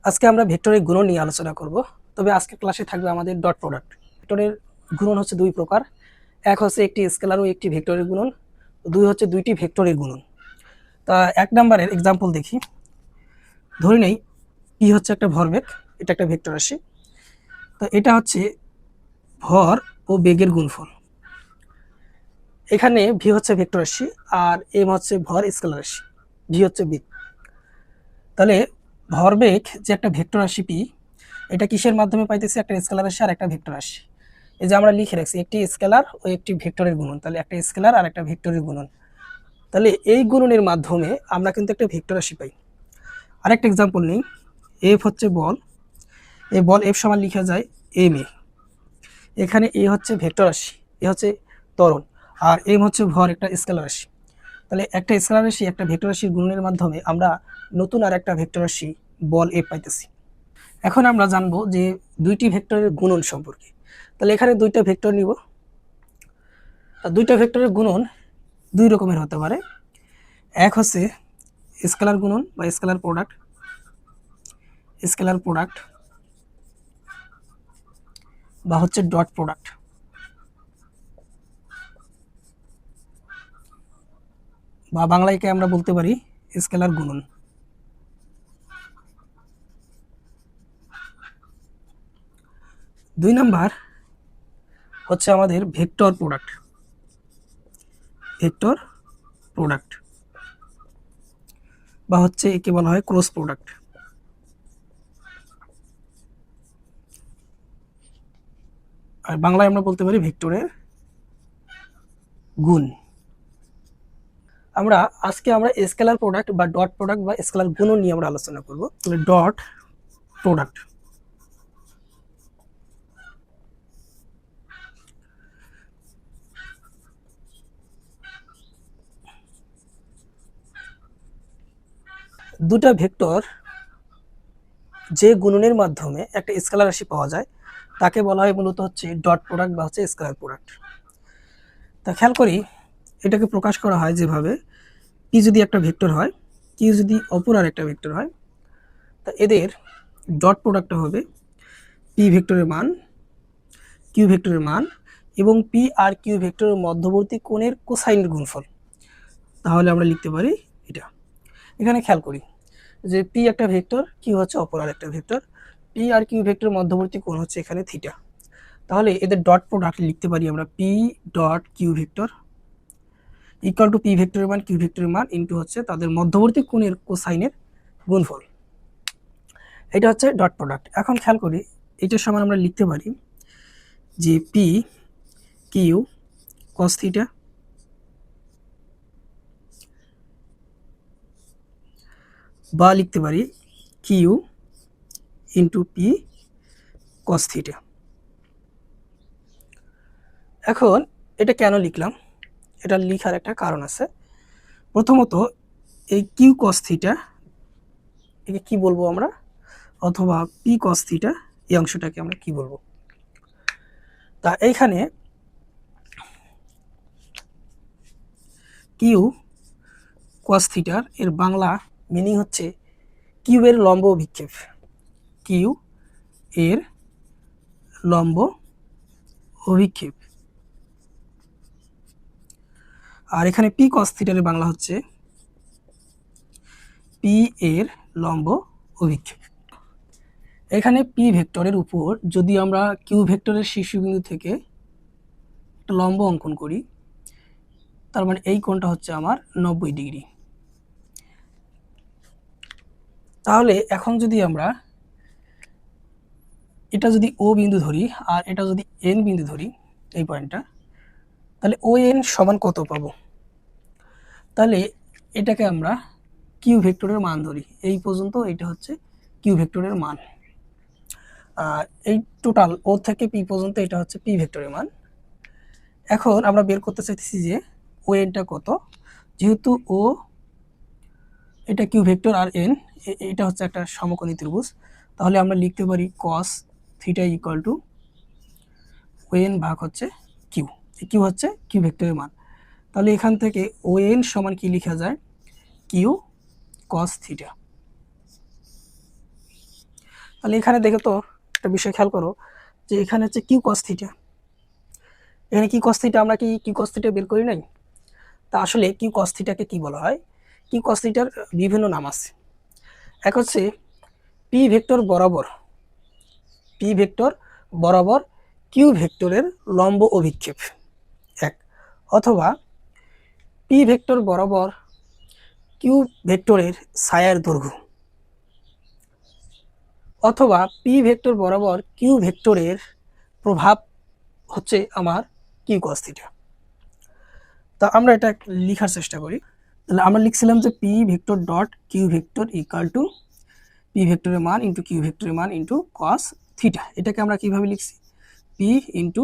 আজকে আমরা ভেক্টরের গুণন নিয়ে আলোচনা করব। তবে আজকের ক্লাসে থাকবে আমাদের ডট প্রোডাক্ট। ভেক্টরের গুণন হচ্ছে দুই প্রকার, এক হচ্ছে একটি স্কেলার ও একটি ভেক্টরের গুণন, দুই হচ্ছে দুইটি ভেক্টরের গুণন। তা এক নম্বরের এক্সাম্পল দেখি। ধরে নেই পি হচ্ছে একটা ভরবেগ, এটা একটা ভেক্টর রাশি। তো এটা হচ্ছে ভর ও বেগের গুণফল। এখানে ভি হচ্ছে ভেক্টর রাশি আর এম হচ্ছে ভর স্কেলার রাশি, ভি হচ্ছে বেগ। তাহলে ভরবেগ যে একটা ভেক্টর রাশি পি, এটা কিসের মাধ্যমে পাইতেছি? একটা স্কেলার রাশি আর একটা ভেক্টর রাশি। এই যে আমরা লিখে রাখছি একটি স্কেলার ও একটি ভেক্টরের গুণন, তাহলে একটা স্কেলার আর একটা ভেক্টরের গুণন। তাহলে এই গুণনের মাধ্যমে আমরা কিন্তু একটা ভেক্টর রাশি পাই। আরেকটা এক্সাম্পল নেই, এফ হচ্ছে বল, এই বল এফ সমান লিখা যায় এম এ। এখানে এ হচ্ছে ভেক্টর রাশি, এ হচ্ছে ত্বরণ, আর এম হচ্ছে ভর, একটা স্কেলার রাশি। তাহলে একটা স্কেলার রাশি একটা ভেক্টর রাশির গুণনের মাধ্যমে আমরা নতুন আর একটা ভেক্টর রাশি বল এফ পাইতেছি। এখন আমরা জানবো যে দুইটি ভেক্টরের গুণন সম্পর্কে। তাহলে এখানে দুইটা ভেক্টর নিব। দুইটা ভেক্টরের গুণন দুই রকমের হতে পারে। এক হচ্ছে স্কেলার গুণন বা স্কেলার প্রোডাক্ট বা হচ্ছে ডট প্রোডাক্ট। বা বাংলায়কে আমরা বলতে পারি স্কেলার গুণন। দুই নাম্বার হচ্ছে আমাদের ভেক্টর প্রোডাক্ট বা হচ্ছে একে বলা হয় ক্রস প্রোডাক্ট। আর বাংলায় আমরা বলতে পারি ভেক্টরের গুণ। আজকে আমরা স্কেলার প্রোডাক্ট বা ডট প্রোডাক্ট বা স্কেলার গুণন নিয়ে আমরা আলোচনা করব। তাহলে ডট প্রোডাক্ট, দুটা ভেক্টর যে গুণনের মাধ্যমে একটা স্কেলার রাশি পাওয়া যায় তাকে বলা হয় মূলত হচ্ছে ডট প্রোডাক্ট বা হচ্ছে স্কেলার প্রোডাক্ট। তা খেয়াল করি, এটাকে প্রকাশ করা হয় যেভাবে, পি যদি একটা ভেক্টর হয়, কিউ যদি অপর আর একটা ভেক্টর হয়, তা এদের ডট প্রোডাক্টটা হবে পি ভেক্টরের মান, কিউ ভেক্টরের মান এবং পি আর কিউ ভেক্টরের মধ্যবর্তী কোণের কোসাইনের গুণফল। তাহলে আমরা লিখতে পারি এটা। এখানে খেয়াল করি যে পি একটা ভেক্টর, কিউ হচ্ছে অপর আর একটা ভেক্টর, পি আর কিউ ভেক্টরের মধ্যবর্তী কোণ হচ্ছে এখানে থিটা। তাহলে এদের ডট প্রোডাক্ট লিখতে পারি আমরা P dot Q vector equal to P ভেক্টরের মান কিউ ভেক্টরের মান ইন্টু হচ্ছে তাদের মধ্যবর্তী কোণের কোসাইনের গুণফল। এটা হচ্ছে ডট প্রোডাক্ট। এখন খেয়াল করি, এটার সমান আমরা লিখতে পারি যে পি কিউ কস থিটা বা লিখতে পারি Q into P cos theta. এখন এটা কেন লিখলাম? এটা লিখার একটা কারণ আছে। প্রথমত এই কিউ কস থিটা, একে কি বলবো আমরা, অথবা পি কস থিটা, এই অংশটাকে আমরা কি বলবো? তা এইখানে কিউ কস থিটার এর বাংলা মিনিং হচ্ছে কিউ এর লম্ব অভিক্ষেপ, কিউ এর লম্ব অভিক্ষেপ। আর এখানে পি কস থিটার এর বাংলা হচ্ছে পি এর লম্ব অভিক্ষেপ। এখানে পি ভেক্টরের উপর যদি আমরা কিউ ভেক্টরের শীর্ষবিন্দু থেকে একটা লম্ব অঙ্কন করি, তার মানে এই কোণটা হচ্ছে আমার 90 ডিগ্রি। তাহলে এখন যদি আমরা এটা যদি ও বিন্দু ধরি আর এটা যদি এন বিন্দু ধরি, এই পয়েন্টটা, তাহলে ও এন সমান কত পাবো? তাহলে এটাকে আমরা কিউ ভেক্টরের মান ধরি, এই পর্যন্ত এটা হচ্ছে কিউ ভেক্টরের মান। আর এই টোটাল ও থেকে পি পর্যন্ত এটা হচ্ছে পি ভেক্টরের মান। এখন আমরা বের করতে চাইতেছি যে ও এনটা কত। যেহেতু ও এটা কিউ ভেক্টর আর এন এটা হচ্ছে একটা সমকোণী ত্রিভুজ, তাহলে আমরা লিখতে পারি cos theta equal to O N ভাগ হচ্ছে কিউ। কিউ হচ্ছে কিউ ভেক্টরের মান। তাহলে এখান থেকে ও এন সমান কি লেখা যায়? Q cos theta. তাহলে এখানে দেখো তো একটা বিষয় খেয়াল করো যে এখানে হচ্ছে কিউ কস থিটা, এখানে কিউ কস থিটা আমরা কি কিউ কস থিটা বের করি নাই? তা আসলে কিউ কস থিটাকে কি বলা হয়? কিউ কস থিটার বিভিন্ন নাম আছে। এক হচ্ছে পি ভেক্টর বরাবর, পি ভেক্টর বরাবর কিউ ভেক্টরের লম্ব অভিক্ষেপ এক, অথবা পি ভেক্টর বরাবর কিউ ভেক্টরের ছায়ার দৈর্ঘ্য, অথবা পি ভেক্টর বরাবর কিউ ভেক্টরের প্রভাব হচ্ছে আমার কিউ কস থিটা। তা আমরা এটা লেখার চেষ্টা করি। তাহলে আমরা লিখছিলাম যে P vector dot Q vector equal to P ভেক্টরের মান ইন্টু কিউ ভেক্টরের মান ইন্টু কস থিটা। এটাকে আমরা কিভাবে লিখছি? P into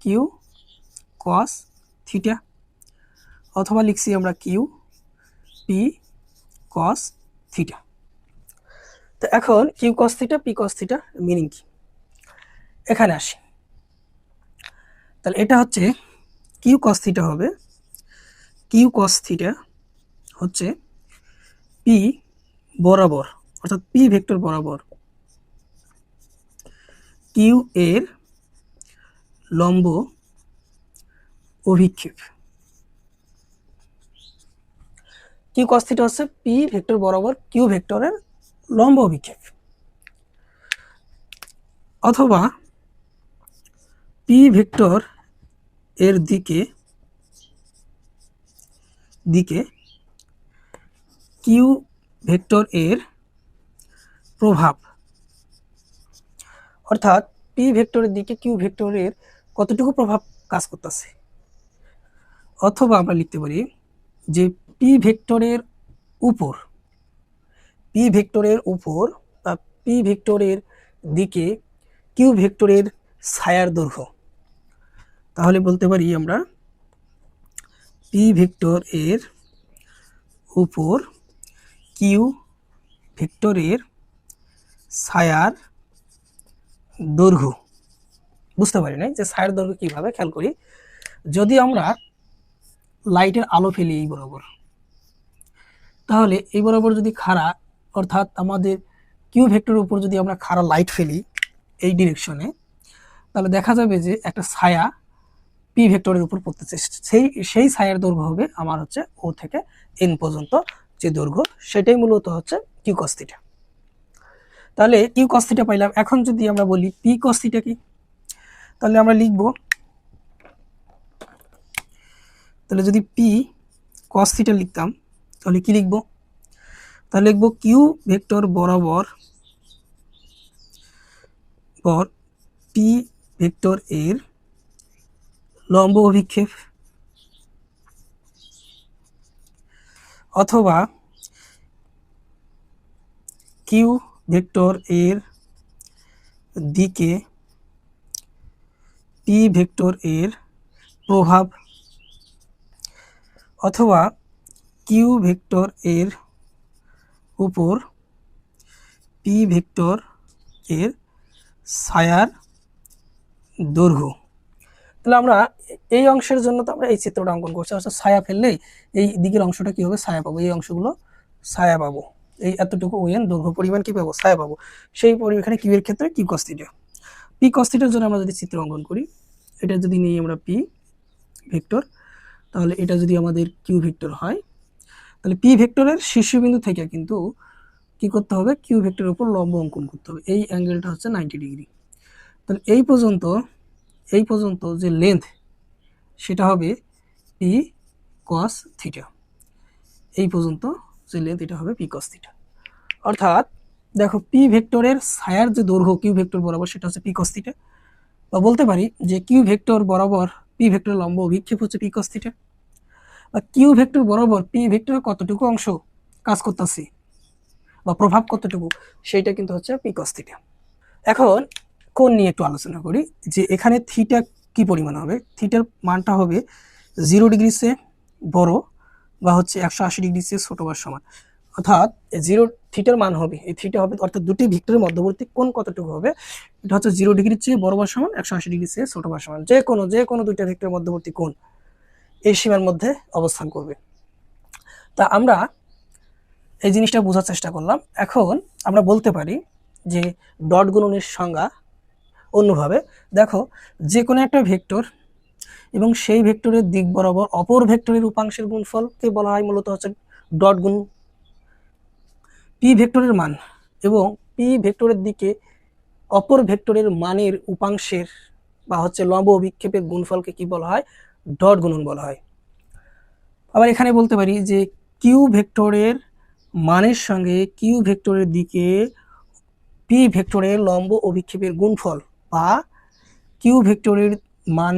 Q cos theta, অথবা লিখছি আমরা কিউ পি কস থিটা। তো এখন Q cos theta P cos theta meaning কি এখানে আসি। তাহলে এটা হচ্ছে কিউ কস থিটা হবে, কিউ কস থিটা হচ্ছে পি বরাবর অর্থাৎ পি ভেক্টর বরাবর কিউ এর লম্ব অভিক্ষেপ। কিউ কস থিটা হচ্ছে পি ভেক্টর বরাবর কিউ ভেক্টরের লম্ব অভিক্ষেপ, অথবা পি ভেক্টর এর দিকে কিউ ভেক্টর এর প্রভাব, অর্থাৎ পি ভেক্টরের দিকে কিউ ভেক্টরের কতটুকু প্রভাব কাজ করতেছে। অথবা আমরা লিখতে পারি যে পি ভেক্টরের উপর, পি ভেক্টরের উপর বা পি ভেক্টরের দিকে কিউ ভেক্টরের ছায়ার দৈর্ঘ্য। তাহলে বলতে পারি আমরা পি ভেক্টর এর উপর কিউ ভেক্টরের ছায়ার দৈর্ঘ্য। বুঝতে পারি নাই যে ছায়ার দৈর্ঘ্য কিভাবে, খেয়াল করি। যদি আমরা লাইটের আলো ফেলি এই বরাবর, তাহলে এই বরাবর যদি খাড়া অর্থাৎ আমাদের কিউ ভেক্টরের উপর যদি আমরা খাড়া লাইট ফেলি এই ডিরেকশনে, তাহলে দেখা যাবে যে একটা ছায়া পি ভেক্টরের উপর পড়তেছে। সেই ছায়ার দৈর্ঘ্য হবে আমার হচ্ছে ও থেকে এন পর্যন্ত যে দৈর্ঘ্য, সেটাই মূলত হচ্ছে কিউ কস থিটা। তাহলে কিউ কস থিটা পাইলাম। এখন যদি আমরা বলি পি কস থিটা কি, তাহলে আমরা লিখব, তাহলে যদি পি কস থিটা লিখতাম তাহলে কি লিখব? তাহলে লিখব কিউ ভেক্টর বরাবর পি ভেক্টর এর লম্ব অভিক্ষেপ, অথবা কিউ ভেক্টর এর দিকে পি ভেক্টর এর প্রভাব, অথবা কিউ ভেক্টর এর উপর পি ভেক্টর এর ছায়ার দৈর্ঘ্য। তাহলে আমরা এই অংশের জন্য তো আমরা এই চিত্রটা অঙ্কন করছি, অর্থাৎ ছায়া ফেললেই এই দিকের অংশটা কি হবে? ছায়া পাবো। এই অংশগুলো ছায়া পাবো, এই এতটুকু ওয়েন দৈর্ঘ্য পরিমাণ কি পাবো? ছায়া পাবো। সেই পরিমাণে কিউ এর ক্ষেত্রে কিউ কস থিটা। পি কস থিটার জন্য আমরা যদি চিত্র অঙ্কন করি, এটা যদি নিই আমরা পি ভেক্টর, তাহলে এটা যদি আমাদের কিউ ভেক্টর হয়, তাহলে পি ভেক্টরের শীর্ষবিন্দু থেকে কিন্তু কি করতে হবে? কিউ ভেক্টরের উপর লম্ব অঙ্কন করতে হবে। এই অ্যাঙ্গেলটা হচ্ছে 90 ডিগ্রি। তাহলে এই পর্যন্ত যে লেন্থ সেটা হবে পি কস থিটা। এই পর্যন্ত যে লেন্থ এটা হবে পি কস থিটা। অর্থাৎ দেখো পি ভেক্টরের ছায়ার যে দৈর্ঘ্য কিউ ভেক্টর বরাবর সেটা হচ্ছে পি কস থিটা, বা বলতে পারি যে কিউ ভেক্টর বরাবর পি ভেক্টর লম্ব অভিক্ষেপ হচ্ছে পি কস থিটা, বা কিউ ভেক্টর বরাবর পি ভেক্টরের কতটুকু অংশ কাজ করতেছে বা প্রভাব কতটুকু, সেইটা কিন্তু হচ্ছে পি কস থিটা। এখন কোণ নিয়ে একটু আলোচনা করি যে এখানে থিটা কি পরিমাণ হবে। থিটার মানটা হবে 0 ডিগ্রি চেয়ে বড় বা হচ্ছে 180 ডিগ্রি চেয়ে ছোট বা সমান। অর্থাৎ 0 থিটার মান হবে, এই থিটা হবে অর্থাৎ দুটি ভেক্টরের মধ্যবর্তী কোণ কতটুকু হবে, এটা হচ্ছে 0 ডিগ্রির চেয়ে বড় বা সমান, 180 ডিগ্রি চেয়ে ছোট বা সমান। যে কোনো দুইটা ভেক্টরের মধ্যবর্তী কোণ এই সীমার মধ্যে অবস্থান করবে। তা আমরা এই জিনিসটা বোঝার চেষ্টা করলাম। এখন আমরা বলতে পারি যে ডট গুণনের সংজ্ঞা অন্যভাবে। দেখো, যে কোনো একটা ভেক্টর এবং সেই ভেক্টরের দিক বরাবর অপর ভেক্টরের উপাংশের গুণফলকে বলা হয় মূলত হচ্ছে ডট গুণ। পি ভেক্টরের মান এবং পি ভেক্টরের দিকে অপর ভেক্টরের মানের উপাংশের বা হচ্ছে লম্ব অভিক্ষেপের গুণফলকে কি বলা হয়? ডট গুণন বলা হয়। আবার এখানে বলতে পারি যে কিউ ভেক্টরের মানের সঙ্গে কিউ ভেক্টরের দিকে পি ভেক্টরের লম্ব অভিক্ষেপের গুণফল বা কিউ ভেক্টরের মান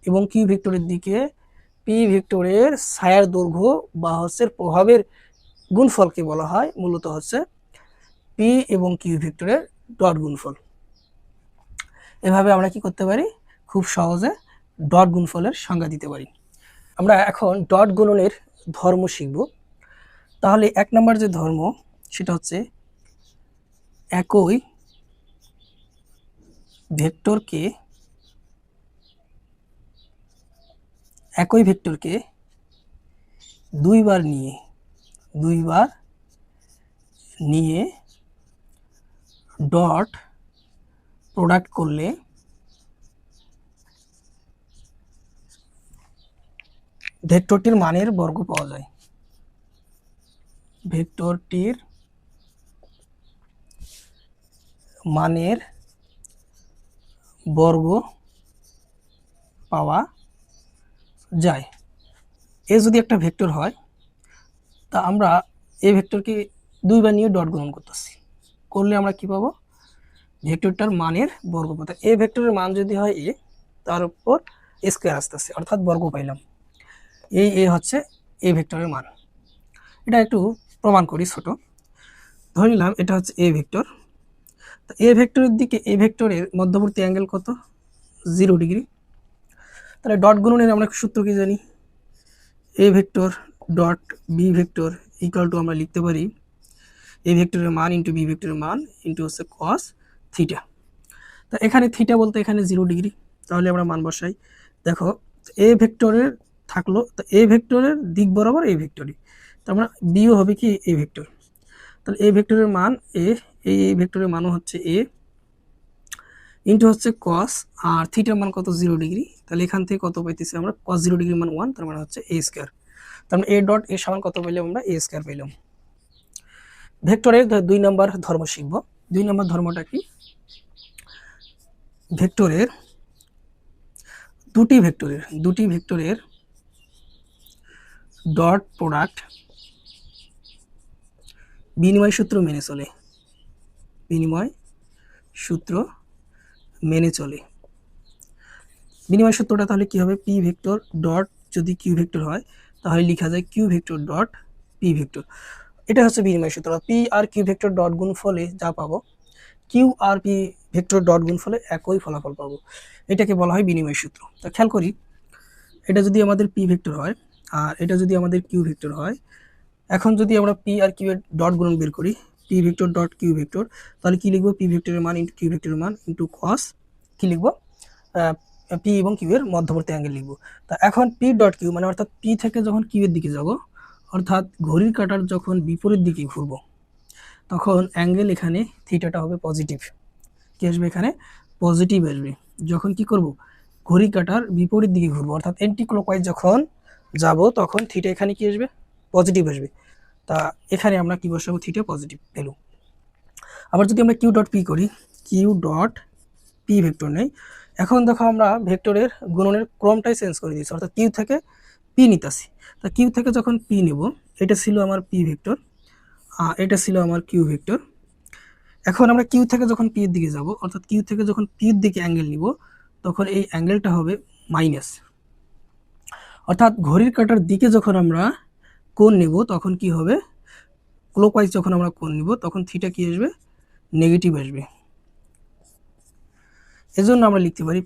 এবং কিউ ভেক্টরের দিকে পি ভেক্টরের ছায়ার দৈর্ঘ্য বা হচ্ছে প্রভাবের গুণফলকে বলা হয় মূলত হচ্ছে পি এবং কিউ ভেক্টরের ডট গুণফল। এভাবে আমরা কি করতে পারি? খুব সহজে ডট গুণফলের সংজ্ঞা দিতে পারি। আমরা এখন ডট গুণনের ধর্ম শিখব। তাহলে 1 নম্বর যে ধর্ম সেটা হচ্ছে একই ভেক্টরকে দুইবার নিয়ে ডট প্রোডাক্ট করলে ভেক্টরটির মানের বর্গ পাওয়া যায়। ভেক্টরটির মানের বর্গ পাওয়া যায়। এ যদি একটা ভেক্টর হয় তা আমরা এই ভেক্টরকে দুইবার নিয়ে ডট গুণন করতেছি, করলে আমরা কি পাবো? ভেক্টরটার মানের বর্গ পাবো। এ ভেক্টরের মান যদি হয় এ, তার উপর স্কোয়ার আসতেছে, অর্থাৎ বর্গ পাইলাম। এ হচ্ছে এ ভেক্টরের মান। এটা একটু প্রমাণ করি ছোট। ধরে নিলাম এটা হচ্ছে এ ভেক্টর। তো এ ভেক্টরের দিকে এ ভেক্টরের মধ্যবর্তী অ্যাঙ্গেল কত? 0 ডিগ্রি। তাহলে ডট গুণনের আমরা সূত্র কি জানি? A vector dot B vector equal to আমরা লিখতে পারি এ ভেক্টরের মান ইন্টু বি ভেক্টরের মান ইন্টু হচ্ছে কস থিটা। তা এখানে থিটা বলতে এখানে 0 ডিগ্রি, তাহলে আমরা মান বসাই। দেখো, এ ভেক্টরের থাকলো, তো এ ভেক্টরের দিক বরাবর এ ভেক্টরই, তার মানে বিও হবে কি এ ভেক্টর। তাহলে এ ভেক্টরের মান এ, এই ভেক্টরের মানও হচ্ছে এ ইন্টু হচ্ছে কস, আর থিটার মান কত? 0 ডিগ্রি। তাহলে এখান থেকে কত পাইতেছি আমরা? কস 0 ডিগ্রির মান 1, তার মানে হচ্ছে এ স্কোয়ার। তার মানে এ ডট এ সমান কত পেলাম আমরা? এ স্কোয়ার পেলাম। ভেক্টরের 2 নম্বর ধর্ম শিখব। 2 নম্বর ধর্মটা কি? ভেক্টরের দুটি ভেক্টরের ডট প্রোডাক্ট বিনিময় সূত্র মেনে চলে। বিনিময় সূত্রটা তাহলে কি হবে? পি ভেক্টর ডট যদি কিউ ভেক্টর হয় তাহলে লেখা যায় Q vector dot P vector. এটা হচ্ছে বিনিময় সূত্র। পি আর কিউ ভেক্টর ডট গুণ ফলে যা পাবো, কিউ আর পি ভেক্টর ডট গুণ ফলে একই ফলাফল পাবো। এটাকে বলা হয় বিনিময় সূত্র। তা খেয়াল করি, এটা যদি আমাদের পি ভেক্টর হয় আর এটা যদি আমাদের কিউ ভেক্টর হয়, এখন যদি আমরা পি আর কিউ এর ডট গুণন বের করি, P vector dot Q vector, তাহলে কি লিখবো? পি ভেক্টরের মান ইন্টু কিউ ভেক্টরের মান ইন্টু কস কি লিখবো? পি এবং কিউ এর মধ্যবর্তী অ্যাঙ্গেল লিখবো। তা এখন পি ডট কিউ মানে অর্থাৎ পি থেকে যখন কিউ এর দিকে যাব, অর্থাৎ ঘড়ির কাঁটার যখন বিপরীত দিকে ঘুরবো, তখন অ্যাঙ্গেল এখানে থিটাটা হবে পজিটিভ। কি আসবে এখানে? পজিটিভ আসবে। যখন কি করব? ঘড়ি কাঁটার বিপরীত দিকে ঘুরবো, অর্থাৎ এন্টি ক্লকওয়াইজ যখন যাব, তখন থিটা এখানে কি আসবে? পজিটিভ আসবে। তা এখানে আমরা কি বসাবো? Theta positive value. আবার যদি আমরা কিউ ডট পি করি, কিউ ডট পি ভেক্টর নেই, এখন দেখো আমরা ভেক্টরের গুণনের ক্রমটাই চেঞ্জ করে দিয়েছি, অর্থাৎ কিউ থেকে পি নিতেছি। তা কিউ থেকে যখন পি নেব, এটা ছিল আমার পি ভেক্টর আর এটা ছিল আমার কিউ ভেক্টর। এখন আমরা কিউ থেকে যখন পি এর দিকে যাব, অর্থাৎ কিউ থেকে যখন পি এর দিকে অ্যাঙ্গেল নিব, তখন এই অ্যাঙ্গেলটা হবে মাইনাস। অর্থাৎ ঘড়ির কাঁটার দিকে যখন আমরা কোণ নেব, তখন কি হবে? ক্লকওয়াইজ যখন আমরা কোণ নিব, তখন থিটা কি আসবে? নেগেটিভ আসবে। এজন্য আমরা লিখতে পারি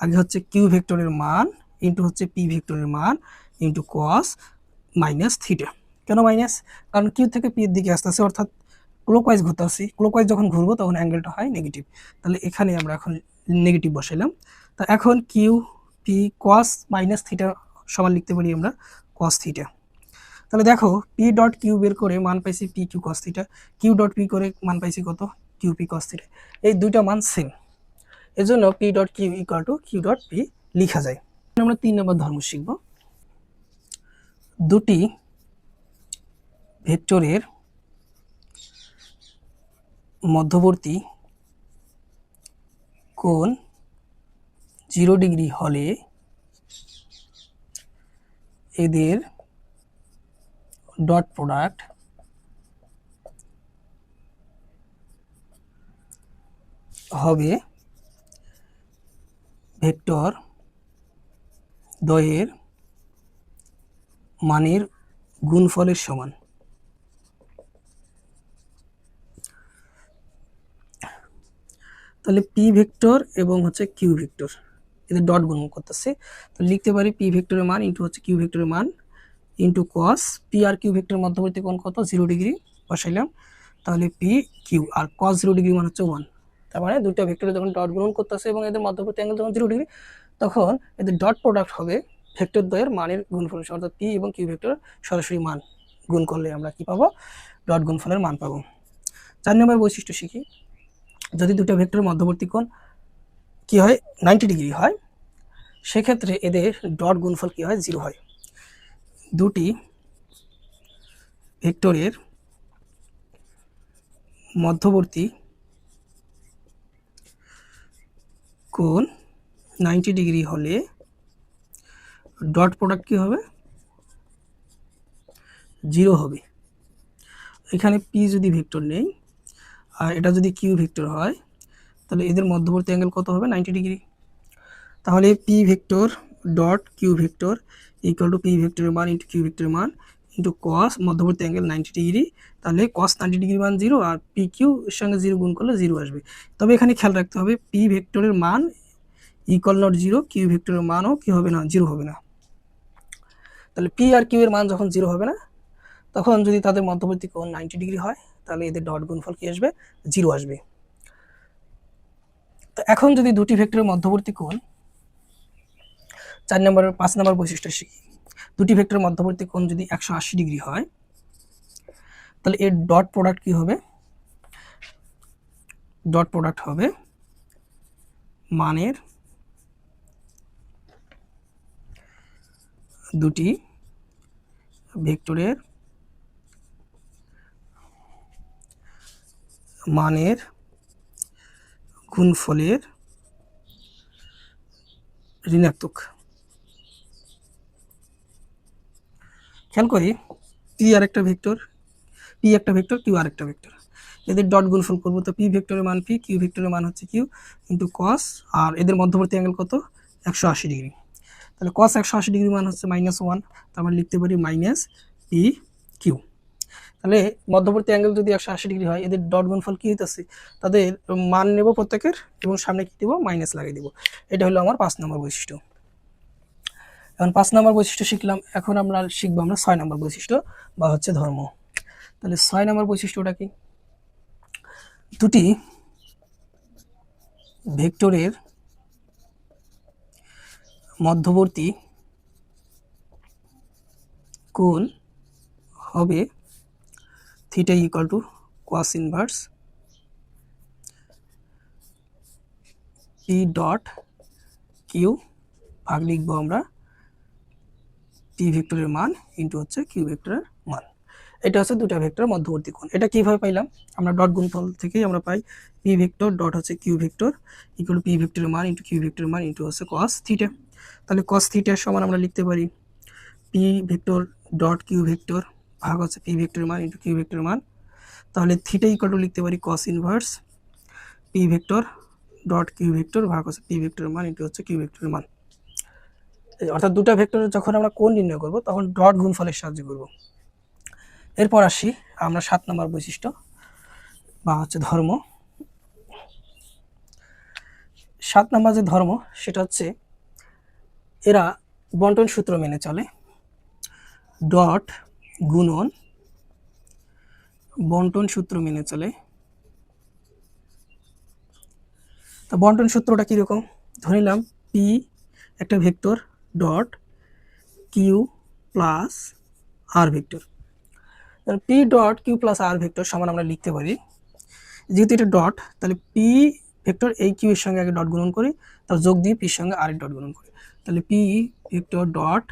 আগে হচ্ছে কিউ ভেক্টরের মান ইন্টু হচ্ছে পি ভেক্টরের মান ইন্টু কস মাইনাস থিটা। কেন মাইনাস? কারণ কিউ থেকে পি এর দিকে আসতেছে, অর্থাৎ ক্লকওয়াইজ ঘুরতেছি। ক্লকওয়াইজ যখন ঘুরবো তখন অ্যাঙ্গেলটা হয় নেগেটিভ। তাহলে এখানে আমরা এখন নেগেটিভ বসাইলাম। তা এখন Q P cos minus theta সমান লিখতে পারি আমরা কস থিটা। তাহলে দেখো পি ডট কিউ বের করে মান পাইছি P Q cos theta, Q dot P করে মান পাইছি কত কিউ পি কস থিটা, এই দুইটা মান সেম, এজন্য P dot Q equal to Q dot P লিখা যায়। আমরা 3 নম্বর ধর্ম শিখব। দুটি ভেক্টরের মধ্যবর্তী কোণ 0 ডিগ্রি হলে এদের ডট প্রোডাক্ট হবে ভেক্টর দ্বয়ের মানের গুণফলের সমান। তাহলে পি ভেক্টর এবং হচ্ছে কিউ ভেক্টর এদের ডট গুণ করতেছে, তো লিখতে পারি পি ভেক্টরের মান ইন্টু হচ্ছে কিউ ভেক্টরের মান ইন্টু কস পি আর কিউ ভেক্টরের মধ্যবর্তী কোণ কত 0 ডিগ্রি বসাইলাম, তাহলে পি কিউ আর কস 0 ডিগ্রি মান হচ্ছে 1। তার মানে দুটো ভেক্টরে যখন ডট গুণন করতেছে এবং এদের মধ্যবর্তী অ্যাঙ্গেল যখন 0 ডিগ্রি, তখন এদের ডট প্রোডাক্ট হবে ভেক্টর দ্বয়ের মানের গুণফল, অর্থাৎ পি এবং কিউ ভেক্টর সরাসরি মান গুণ করলে আমরা কি পাবো, ডট গুণফলের মান পাবো। 4 নম্বর বৈশিষ্ট্য শিখি। যদি দুটো ভেক্টরের মধ্যবর্তী কোণ কি হয় 90 ডিগ্রি হয়, সেক্ষেত্রে এদের ডট গুণফল কি হয় 0 হয়। দুটি ভেক্টরের মধ্যবর্তী কোণ 90 ডিগ্রি হলে ডট প্রোডাক্ট কি হবে 0 হবে। এখানে পি যদি ভেক্টর নেই আর এটা যদি কিউ ভেক্টর হয়, তাহলে এদের মধ্যবর্তী অ্যাঙ্গেল কত হবে 90 ডিগ্রি। তাহলে P vector dot Q vector equal to P ভেক্টরের মান ইন্টু কিউ ভেক্টরের মান ইন্টু কস মধ্যবর্তী অ্যাঙ্গেল 90 ডিগ্রি, তাহলে কস 90 ডিগ্রি মান 0 আর পি কিউ এর সঙ্গে 0 গুণ করলে 0 আসবে। তবে এখানে খেয়াল রাখতে হবে পি ভেক্টরের মান ইকুয়াল নট 0, কিউ ভেক্টরের মানও কি হবে না 0 হবে না। তাহলে পি আর কিউ এর মান যখন 0 হবে না, তখন যদি তাদের মধ্যবর্তী কোণ 90 ডিগ্রি হয়, তাহলে এদের ডট গুণফল কি আসবে 0 আসবে। তো এখন যদি দুটি ভেক্টরের মধ্যবর্তী কোণ 5 নম্বর বৈশিষ্ট্য শিখি। দুটি ভেক্টরের মধ্যবর্তী কোণ যদি 180 ডিগ্রি হয়, তাহলে এর ডট প্রোডাক্ট কি হবে, ডট প্রোডাক্ট হবে মানের দুটি ভেক্টরের মানের গুণফলের ঋণাত্মক। খেয়াল করি পি আর একটা ভেক্টর, পি একটা ভেক্টর কিউ আর একটা ভেক্টর, এদের ডট গুণফল করবো, তো পি ভেক্টরের মান পি, কিউ ভেক্টরের মান হচ্ছে কিউ ইন্টু কস, আর এদের মধ্যবর্তী অ্যাঙ্গেল কত 180 ডিগ্রি। তাহলে কস 180 ডিগ্রি মান হচ্ছে -1, তারপর লিখতে পারি মাইনাস পি কিউ। তাহলে মধ্যবর্তী অ্যাঙ্গেল যদি 180 ডিগ্রি হয়, এদের ডট গুণফল কি হইতেছে, তাদের মান নেব প্রত্যেকের এবং সামনে কি দিব মাইনাস লাগিয়ে দিব। এটা হলো আমার 5 নম্বর বৈশিষ্ট্য। এখন 5 নম্বর বৈশিষ্ট্য শিখলাম, এখন আমরা শিখবো আমরা 6 নম্বর বৈশিষ্ট্য বা হচ্ছে ধর্ম। তাহলে 6 নম্বর বৈশিষ্ট্যটা কি, দুটি ভেক্টরের মধ্যবর্তী কোণ হবে theta equal to cos inverse P dot Q ভাগ লিখবো আমরা পি ভেক্টরের মান ইন্টু হচ্ছে কিউ ভেক্টরের মান। এটা হচ্ছে দুটা ভেক্টরের মধ্যবর্তী কোণ। এটা কিভাবে পাইলাম, আমরা ডট গুণফল থেকেই আমরা পাই পি ভেক্টর ডট হচ্ছে কিউ ভেক্টর ইকুয়াল পি ভেক্টরের মান ইন্টু কিউ ভেক্টরের মান ইন্টু হচ্ছে কস থিটা। তাহলে কস থিটার সমান আমরা লিখতে পারি P vector dot Q vector ভাগ হচ্ছে পি ভেক্টরের মান ইন্টু কিউ ভেক্টরের মান। তাহলে থিটা ইকুয়াল টু লিখতে পারি cos inverse P vector dot Q vector ভাগ হচ্ছে পি ভেক্টরের মান ইন্টু হচ্ছে কিউ ভেক্টরের মান। অর্থাৎ দুটা ভেক্টরের যখন আমরা কোণ নির্ণয় করব, তখন ডট গুণফলের সাহায্যে করব। এরপর আসি আমরা 7 নম্বর বৈশিষ্ট্য বা হচ্ছে ধর্ম। 7 নম্বর যে ধর্ম সেটা হচ্ছে এরা বন্টন সূত্র মেনে চলে। ডট গুণন বন্টন সূত্র মেনে চলে। তো বন্টন সূত্রটা কীরকম, ধরে নিলাম পি একটা vector dot Q plus R vector. P dot Q plus R vector সমান আমরা লিখতে পারি, যেহেতু এটা ডট তাহলে পি ভেক্টর এই কিউ এর সঙ্গে আগে ডট গুণন করি, তার যোগ দিয়ে পির সঙ্গে আর ডট গুণন করি, তাহলে P vector dot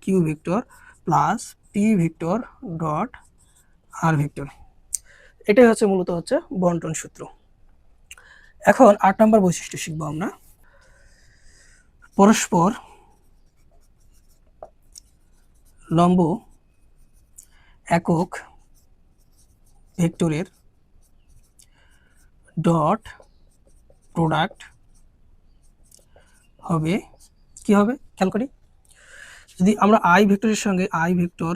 Q vector plus P vector dot R vector. এটাই হচ্ছে মূলত হচ্ছে বন্টন সূত্র। এখন 8 নম্বর বৈশিষ্ট্য শিখবো আমরা, পরস্পর লম্ব একক ভেক্টরের ডট প্রোডাক্ট হবে, কি হবে খেয়াল করি, যদি আমরা আই ভেক্টরের সঙ্গে আই ভেক্টর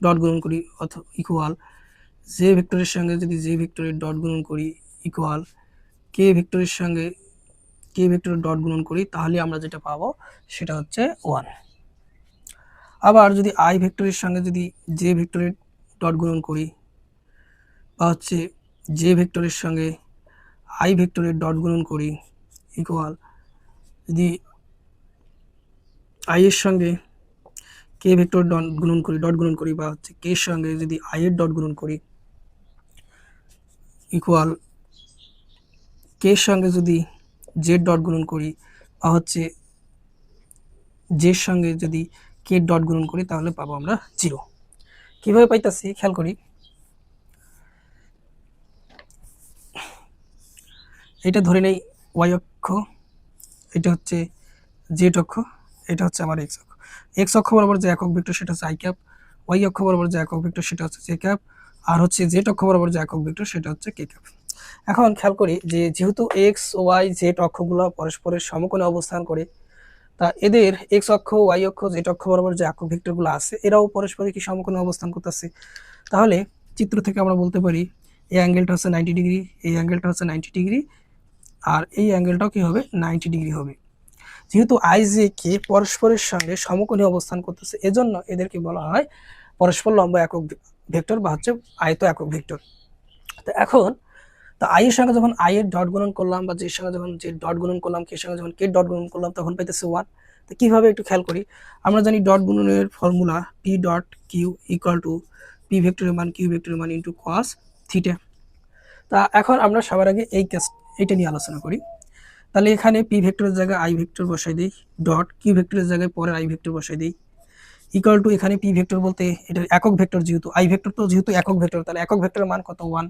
ডট গুণন করি অথবা ইকুয়াল জে ভেক্টরের সঙ্গে যদি জে ভেক্টরের ডট গুণন করি ইকুয়াল কে ভেক্টরের সঙ্গে কে ভেক্টরের ডট গুণন করি, তাহলে আমরা যেটা পাবো সেটা হচ্ছে 1। আবার যদি আই ভেক্টরের সঙ্গে যদি জে ভেক্টরের ডট গুণন করি বা হচ্ছে জে ভেক্টরের সঙ্গে আই ভেক্টরের ডট গুণন করি ইকুয়াল যদি আই এর সঙ্গে কে ভেক্টর ডট গুণন করি বা হচ্ছে কে এর সঙ্গে যদি আই এর ডট গুণন করি ইকুয়াল কে এর সঙ্গে যদি জেড ডট গুণন করি বা হচ্ছে জের সঙ্গে যদি কে ডট গুণন করি, তাহলে পাবো আমরা 0। কিভাবে পাইতাছি খেয়াল করি, এটা ধরে নেই ওয়াই অক্ষ, এটা হচ্ছে জেড অক্ষ, এটা হচ্ছে আমার এক্স অক্ষ। এক্স অক্ষ বরাবর যে একক ভেক্টর সেটা হচ্ছে আই ক্যাপ, ওয়াই অক্ষ বরাবর যে একক ভেক্টর সেটা হচ্ছে জে ক্যাপ, আর হচ্ছে জেড অক্ষ বরাবর যে একক ভেক্টর সেটা হচ্ছে কে ক্যাপ। এখন খেয়াল করি যে যেহেতু এক্স ওয়াই জেড অক্ষগুলো পরস্পরের সমকোণে অবস্থান করে, তা এদের এক্স অক্ষ ওয়াই অক্ষ জেড অক্ষ বরাবর যে একক ভেক্টরগুলো আছে এরাও পরস্পরের কি সমকোণে অবস্থান করতেছে। তাহলে চিত্র থেকে আমরা বলতে পারি এই অ্যাঙ্গেলটা হচ্ছে 90 ডিগ্রি, এই অ্যাঙ্গেলটা হচ্ছে 90 ডিগ্রি, আর এই অ্যাঙ্গেলটাও কি হবে 90 ডিগ্রি হবে। যেহেতু আই জে কে পরস্পরের সঙ্গে সমকোণে অবস্থান করতেছে, এজন্য এদেরকে বলা হয় পরস্পর লম্ব একক ভেক্টর বা হচ্ছে আয়ত একক ভেক্টর। তো এখন তো আই এর সঙ্গে যখন আই এর ডট গুণন করলাম বা জের সঙ্গে যখন জেড ডট গুণন করলাম, কে সঙ্গে যখন কে ডট গুণন করলাম, তখন পাইতেছে 1। তো কীভাবে একটু খেয়াল করি, আমরা জানি ডট গুণনের formula P dot Q equal to P ভেক্টরের মান কিউ ভেক্টরের মান ইন্টু কস থিটা। তা এখন আমরা সবার আগে এইটা নিয়ে আলোচনা করি। তাহলে এখানে পি ভেক্টরের জায়গায় আই ভেক্টর বসাই দিই, ডট কিউ ভেক্টরের জায়গায় পরে আই ভেক্টর বসাই দিই, ইকুয়াল টু এখানে পি ভেক্টর বলতে এটা একক ভেক্টর, যেহেতু আই ভেক্টর তো যেহেতু একক ভেক্টর, তাহলে একক ভেক্টরের মান কত 1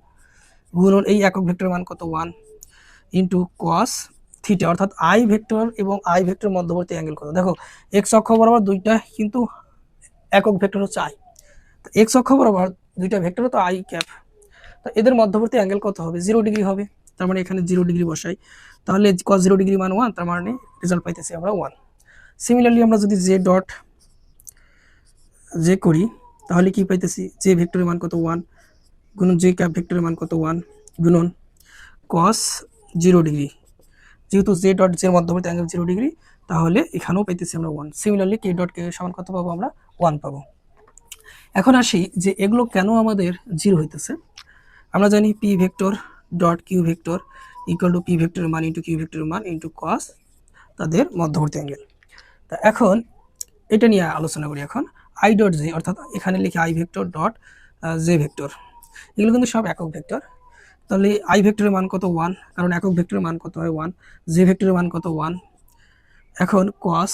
গুণন এই একক ভেক্টরের মান কত 1 ইন্টু কস থিটা, অর্থাৎ আই ভেক্টর এবং আই ভেক্টর মধ্যবর্তী অ্যাঙ্গেল কত। দেখো এক্স অক্ষ বরাবর দুইটা কিন্তু একক ভেক্টর হচ্ছে আই, তো এক্স অক্ষ বরাবর দুইটা ভেক্টর তো আই ক্যাপ, তো এদের মধ্যবর্তী অ্যাঙ্গেল কত হবে 0 ডিগ্রি হবে। তার মানে এখানে 0 ডিগ্রি বসাই, তাহলে কস 0 ডিগ্রি মান 1, তার মানে রেজাল্ট পাইতেছি আমরা 1। সিমিলারলি আমরা যদি জে ডট জে করি তাহলে কি পাইতেছি, জে ভেক্টরের মান কত 1 গুণন জে ক্যাপ ভেক্টরের মান কত 1 গুণন কস 0 ডিগ্রি, যেহেতু জে ডট জের মধ্যবর্তী অ্যাঙ্গেল 0 ডিগ্রি, তাহলে এখানেও পাইতেছি আমরা 1। সিমিলারলি কে ডট কে সমান কত পাবো আমরা 1 পাবো। এখন আসি যে এগুলো কেন আমাদের 0 হইতেছে। আমরা জানি P vector dot Q vector equal to P ভেক্টরের মান ইন্টু কিউ ভেক্টরের মান ইন্টু কস তাদের মধ্যবর্তী অ্যাঙ্গেল। তা এখন এটা নিয়ে আলোচনা করি। এখন আই ডট জে, অর্থাৎ এখানে লিখে I vector dot J vector, এগুলো কিন্তু সব একক ভেক্টর। তাহলে আই ভেক্টরের মান কত 1, কারণ একক ভেক্টরের মান কত হয় 1, জে ভেক্টরের মান কত 1। এখন কস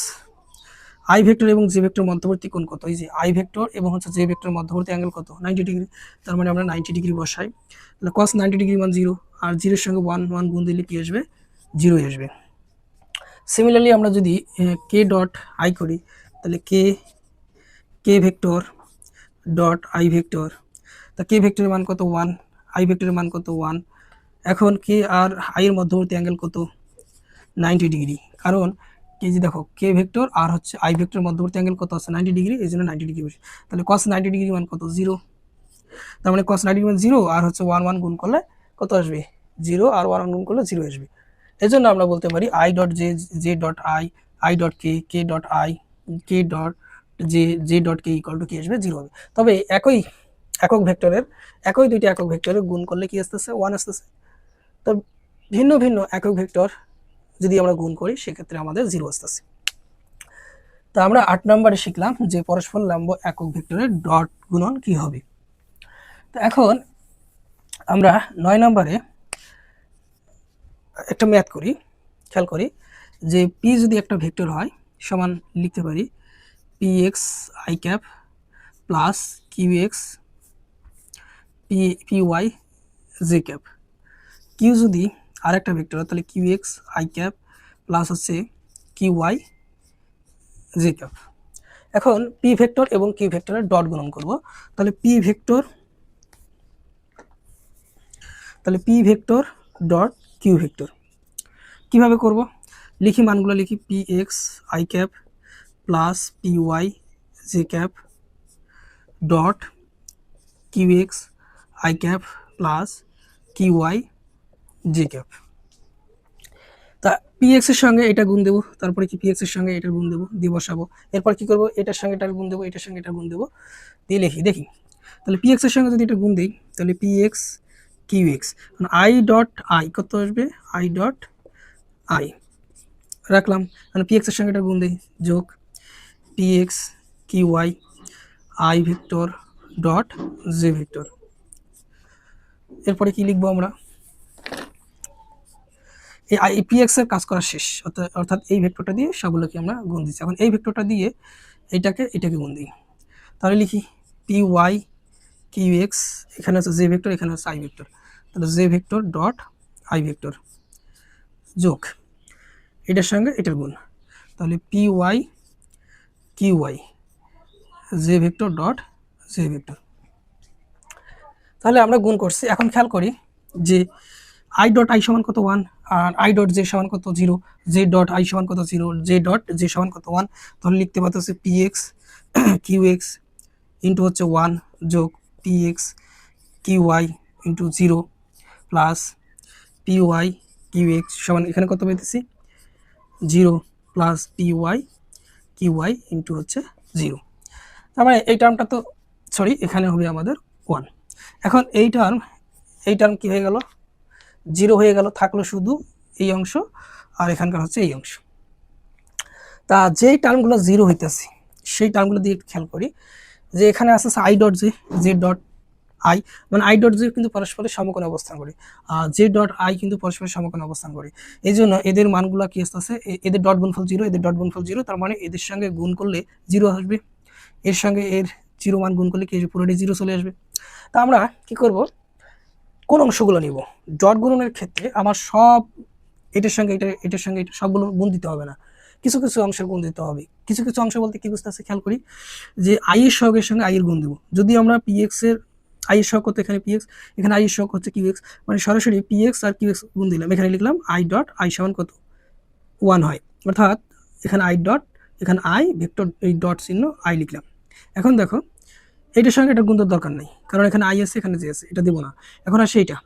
আই ভেক্টর এবং জে ভেক্টর মধ্যবর্তী কোণ কত, এই যে আই ভেক্টর এবং হচ্ছে জে ভেক্টর মধ্যবর্তী অ্যাঙ্গেল কত 90 ডিগ্রি, তার মানে আমরা 90 ডিগ্রি বসাই, তাহলে কস 90 ডিগ্রি মান 0, আর 0 এর সঙ্গে 1 গুণ দিলে কি আসবে 0 আসবে। সিমিলারলি আমরা যদি কে ডট আই করি, তাহলে কে ভেক্টর ডট আই ভেক্টর, তা কে ভেক্টরের মান কত 1, আই ভেক্টরের মান কত 1। এখন কে আর আই এর মধ্যবর্তী অ্যাঙ্গেল কত 90 ডিগ্রি, কারণ এই যে দেখো কে ভেক্টর আর হচ্ছে আই ভেক্টর মধ্যবর্তী অ্যাঙ্গেল কত আছে 90 ডিগ্রি, এই জন্য 90 ডিগ্রি বসে, তাহলে কস 90 ডিগ্রি মান কত 0, তার মানে কস 90 ডিগ্রি মান 0, আর হচ্ছে 1 গুণ করলে কত আসবে 0, আর 1 গুণ করলে 0 আসবে। এই জন্য আমরা বলতে পারি I dot J, J dot I, I dot K, K dot I, K dot J, J dot K equal to কি আসবে 0 হবে। তবে একই দুইটা একক ভেক্টরের গুণ করলে কি আসতেছে 1 আসতেছে। তো ভিন্ন ভিন্ন একক ভেক্টর যদি আমরা গুণ করি সেক্ষেত্রে আমাদের 0 আসতেছে। তো তো আমরা 8 নম্বরে শিখলাম যে পরস্পর লম্ব একক ভেক্টরের ডট গুণন কি হবে। তো এখন আমরা 9 নম্বরে একটা ম্যাথ করি, খেয়াল করি যে পি যদি একটা ভেক্টর হয় সমান লিখতে পারি P X I cap plus Q X P Y J cap. Q যদি আর একটা ভেক্টর হয় তাহলে Q X I cap plus হচ্ছে কিউ ওয়াই জে ক্যাপ। এখন পি ভেক্টর এবং কিউ ভেক্টরের ডট গুণন করব। তাহলে P vector dot Q vector কীভাবে করব, লিখি মানগুলো লিখি P X I cap plus P Y J cap dot Q X I cap plus Q Y J cap. তা পি এক্সের সঙ্গে এটা গুণ দেবো, তারপরে কি পি এক্সের সঙ্গে এটা গুণ দেবো, দিয়ে বসাবো। এরপর কি করব, এটার সঙ্গে এটার গুণ দেবো, এটার সঙ্গে এটা গুণ দেবো, দিয়ে দেখি। তাহলে পি এক্সের সঙ্গে যদি এটা গুণ দিই তাহলে P X Q X I dot I কত আসবে, আই ডট আই রাখলাম। মানে পি এক্সের সঙ্গে এটা গুণ দিই, যোগ P X Q Y I vector dot J vector. এরপরে কি লিখবো আমরা, এই পি এক্স এর কাজ করা শেষ, অর্থাৎ এই ভেক্টরটা দিয়ে সবগুলোকে আমরা গুণ দিচ্ছি। এখন এই ভেক্টরটা দিয়ে এটাকে গুণ দিই, তাহলে লিখি পি ওয়াই কিউ এক্স, এখানে হচ্ছে জে ভেক্টর, এখানে হচ্ছে আই ভেক্টর, তাহলে J vector dot I vector যোগ এটার সঙ্গে এটার গুণ, তাহলে P Y Q Y J vector dot J vector. তাহলে আমরা গুণ করছি। এখন খেয়াল করি যে আই ডট আই সমান কত 1 আর আই ডট জে সমান কত 0, জে ডট আই সমান কত 0, জে ডট জে সমান কত 1। তাহলে লিখতে পারতে হচ্ছে P X Q X into হচ্ছে 1 যোগ P X Q Y into 0 plus P Y Q X সমান এখানে কত পেতেছি 0 plus P Y Q Y into হচ্ছে 0। তার মানে এই টার্মটা তো সরি এখানে হবে আমাদের 1। এখন এই টার্ম কি হয়ে গেল, 0 হয়ে গেল, থাকলো শুধু এই অংশ আর এখানকার হচ্ছে এই অংশ। তা যেই টার্মগুলো 0 হইতেছে সেই টার্মগুলো দিয়ে খেয়াল করি যে এখানে আছে I dot J dot I, মানে আই ডট জে কিন্তু পরস্পরের সমকোণে অবস্থান করে আর জে ডট আই কিন্তু পরস্পরের সমকোণে অবস্থান করে। এই জন্য এদের মানগুলো কি আসতেছে, এদের ডট গুণফল 0, এদের ডট গুণফল 0, তার মানে এদের সঙ্গে গুণ করলে 0 আসবে, এর সঙ্গে এর 0 মান গুণ করলে কি পুরোটি 0 চলে আসবে। তা আমরা কি করব, কোন অংশগুলো নিব, ডট গুণনের ক্ষেত্রে আমার সব এটার সঙ্গে এটার সঙ্গে এটা সবগুলো গুণ দিতে হবে না, কিছু কিছু অংশের গুণ দিতে হবে। কিছু কিছু অংশ বলতে কি বুঝতে আছে, খেয়াল করি যে আই এর সহগের সঙ্গে আই এর গুণ দেবো। যদি আমরা পি এক্স এর আই এর সহগ করতে এখানে পি এক্স, এখানে আই এর সহগ হচ্ছে কিউ এক্স, মানে সরাসরি পি এক্স আর কিউ এক্স গুণ দিলাম, এখানে লিখলাম আই ডট আই সমান কত 1 হয়, অর্থাৎ এখানে আই ডট, এখানে আই ভেক্টর এই ডট চিহ্ন আই লিখলাম। এখন দেখো এটার সঙ্গে এটা গুণ দেওয়ার দরকার নেই, কারণ এখানে আই আছে এখানে জে আছে, এটা দেবো না। এখন আর সেইটা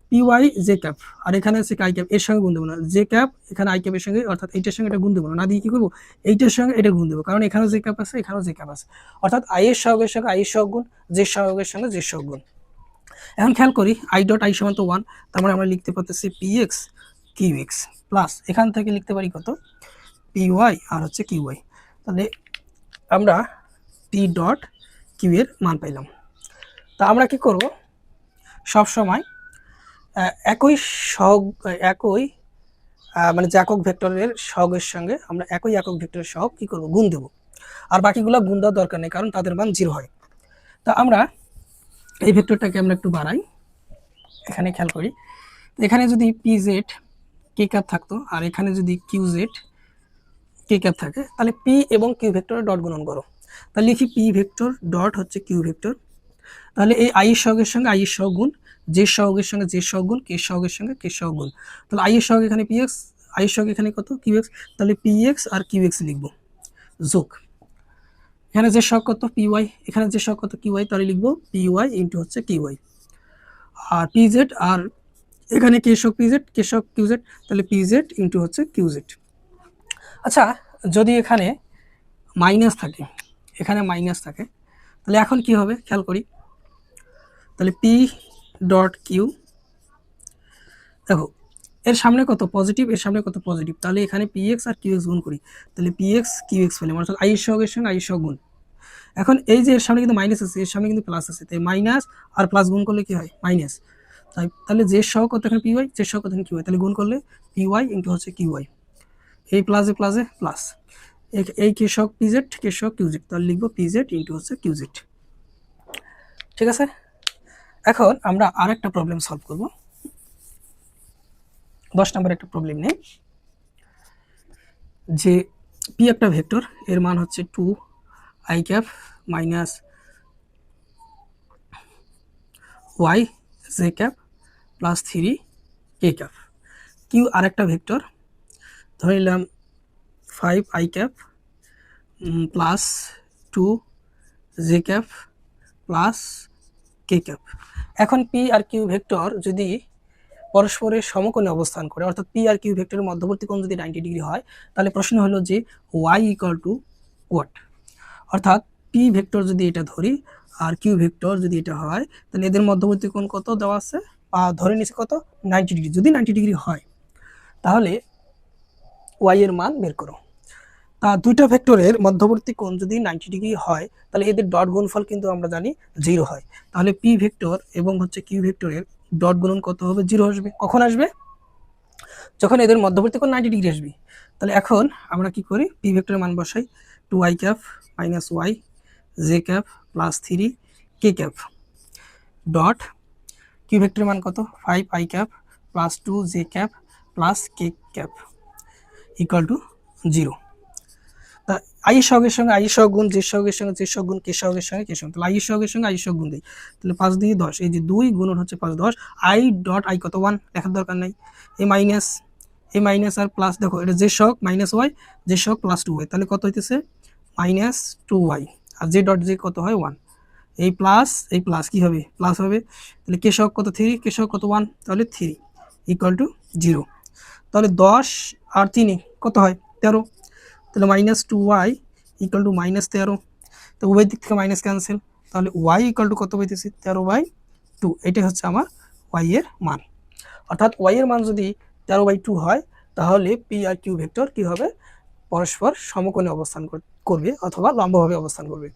পি ওয়াই জে ক্যাপ আর এখানে আছে আই ক্যাপ, এর সঙ্গে গুণ দেবো না, জে ক্যাপ এখানে আই ক্যাপের সঙ্গে, অর্থাৎ এইটার সঙ্গে এটা গুণ দেবো না, না দিয়ে কী করবো এইটার সঙ্গে এটা গুণ দেবো, কারণ এখানেও জে ক্যাপ আছে এখানেও জে ক্যাপ আছে, অর্থাৎ আই এর সহগের সঙ্গে আই এর সহগ গুণ, জে সহগের সঙ্গে জে সহগ গুণ। এখন খেয়াল করি আই ডট আই সমান তো 1, তার মানে আমরা লিখতে পারতেছি P X Q X plus এখান থেকে লিখতে পারি কত পি ওয়াই আর হচ্ছে কিউ ওয়াই। তাহলে আমরা পি ডট কিউ এর মান পাইলাম। তা আমরা কি করব, সব সময় একই মানে যে একক ভেক্টরের সহগের সঙ্গে আমরা একই একক ভেক্টরের সহগ কি করব, গুণ দেব, আর বাকিগুলো গুণ দেওয়ার দরকার নেই, কারণ তাদের মান 0 হয়। তা আমরা এই ভেক্টরটাকে আমরা একটু বাড়াই, এখানে খেয়াল করি এখানে যদি পি জেড কে ক্যাপ থাকতো আর এখানে যদি কিউ জেড কে ক্যাপ থাকে, তাহলে পি এবং কিউ ভেক্টরের ডট গুণন করো। তাহলে লিখি পি ভেক্টর ডট হচ্ছে কিউ ভেক্টর, তাহলে এই আই এর সহগের সঙ্গে আই এর সহগ গুণ, জে সহগের সঙ্গে জে সহগ গুণ, কে সহগের সঙ্গে কে সহগ গুণ। তাহলে আই এর সহগ এখানে পি এক্স, আই এর সহগ এখানে কত কিউ এক্স, তাহলে পি এক্স আর কিউ এক্স লিখবো যোগ এখানে যে সহগ কত পি ওয়াই, এখানে যে সহগ কত কিউ ওয়াই, তাহলে লিখবো পি ওয়াই ইন্টু হচ্ছে কিউ ওয়াই আর পি জেড, আর এখানে কে সহগ পি জেড, কে সহগ কিউ জেড, তাহলে পি জেড ইন্টু হচ্ছে কিউ জেড। আচ্ছা যদি এখানে মাইনাস থাকে, এখানে মাইনাস থাকে, তাহলে এখন কি হবে খেয়াল করি, তাহলে পি ডট কিউ, দেখো এর সামনে কত পজিটিভ, এর সামনে কত পজিটিভ, তাহলে এখানে পি এক্স আর কিউ এক্স গুণ করি, তাহলে পি এক্স কিউ এক্স পেলাম, অর্থাৎ আই সহগের সঙ্গে আই সহগ গুণ। এখন এই যে এর সামনে কিন্তু মাইনাস আছে, এর সামনে কিন্তু প্লাস আছে, তাই মাইনাস আর প্লাস গুণ করলে কি হয় মাইনাস, তাহলে যে সহগ কত এখানে পি ওয়াই, যে সহগ কত এখানে কিউ ওয়াই, তাহলে গুণ করলে পি ওয়াই ইন্টু হচ্ছে কিউ ওয়াই, এই প্লাসে প্লাসে প্লাস, এই কে সহগ পি জেড, কে সহগ কিউ জেড, তাহলে লিখবো পি জেড ইন্টু হচ্ছে কিউ জেড। ঠিক আছে, এখন আমরা আর একটা প্রবলেম সলভ করব। 10 নম্বর একটা প্রবলেম নেই, যে পি একটা ভেক্টর, এর মান হচ্ছে 2 I cap minus Y J cap plus 3 K cap. Q আর একটা ভেক্টর, ধরে নিলাম 5 I cap plus 2 J cap plus K cap. এখন পি আর কিউ ভেক্টর যদি পরস্পরের সমকোণে অবস্থান করে, অর্থাৎ পি আর কিউ ভেক্টরের মধ্যবর্তী কোণ যদি 90 ডিগ্রি হয়, তাহলে প্রশ্ন হলো যে ওয়াই ইকুয়াল টু হোয়াট। অর্থাৎ পি ভেক্টর যদি এটা ধরি আর কিউ ভেক্টর যদি এটা হয়, তাহলে এদের মধ্যবর্তী কোণ কত দেওয়া আছে, বা ধরে নিচ্ছে কত 90 ডিগ্রি। যদি 90 ডিগ্রি হয় তাহলে ওয়াই এর মান বের করো। তা দুইটা ভেক্টরের মধ্যবর্তী কোণ যদি 90 ডিগ্রি হয়, তাহলে এদের ডট গুণফল কিন্তু আমরা জানি 0 হয়। তাহলে পি ভেক্টর এবং হচ্ছে কিউ ভেক্টরের ডট গুণন কত হবে, 0 আসবে। কখন আসবে, যখন এদের মধ্যবর্তী কোণ 90 ডিগ্রি আসবে। তাহলে এখন আমরা কি করি, পি ভেক্টরের মান বসাই, 2 I cap minus Y J cap plus 3 K cap dot Q ভেক্টরের মান কত, 5 I cap plus 2 J cap plus K cap equal to 0। তা আই সহগের সঙ্গে আই সহগ গুণ, যে সহগের সঙ্গে যে সহগ গুণ, কে সহগের সঙ্গে কে সহগ, তাহলে আই সহগের সঙ্গে আই সহগ গুণ দিই, তাহলে 5 দিয়ে 10, এই যে 2 গুণন হচ্ছে 5 10, আই ডট আই কত 1 লেখার দরকার নাই, এই মাইনাস আর প্লাস, দেখো এটা যে সহগ মাইনাস ওয়াই, যে সহগ প্লাস 2 ওয়াই, তাহলে কত হইতেছে মাইনাস 2 ওয়াই, আর যে ডট যে কত হয় 1, এই প্লাস কি হবে প্লাস হবে, তাহলে কে সহগ কত 3, কে সহগ কত 1, তাহলে 3 ইকুয়াল টু 0। তাহলে 10 আর 3 কত হয় 13, তাহলে minus 2y equal to minus 13, তো উভয় দিক থেকে মাইনাস ক্যান্সেল, তাহলে y ইকুয়াল টু কত পাইতেছি 13/2। এটাই হচ্ছে আমার y এর মান। অর্থাৎ y এর মান যদি 13/2 হয়, তাহলে পি আর কিউ ভেক্টর কি হবে, পরস্পর সমকোণে অবস্থান করবে অথবা লম্বভাবে অবস্থান করবে।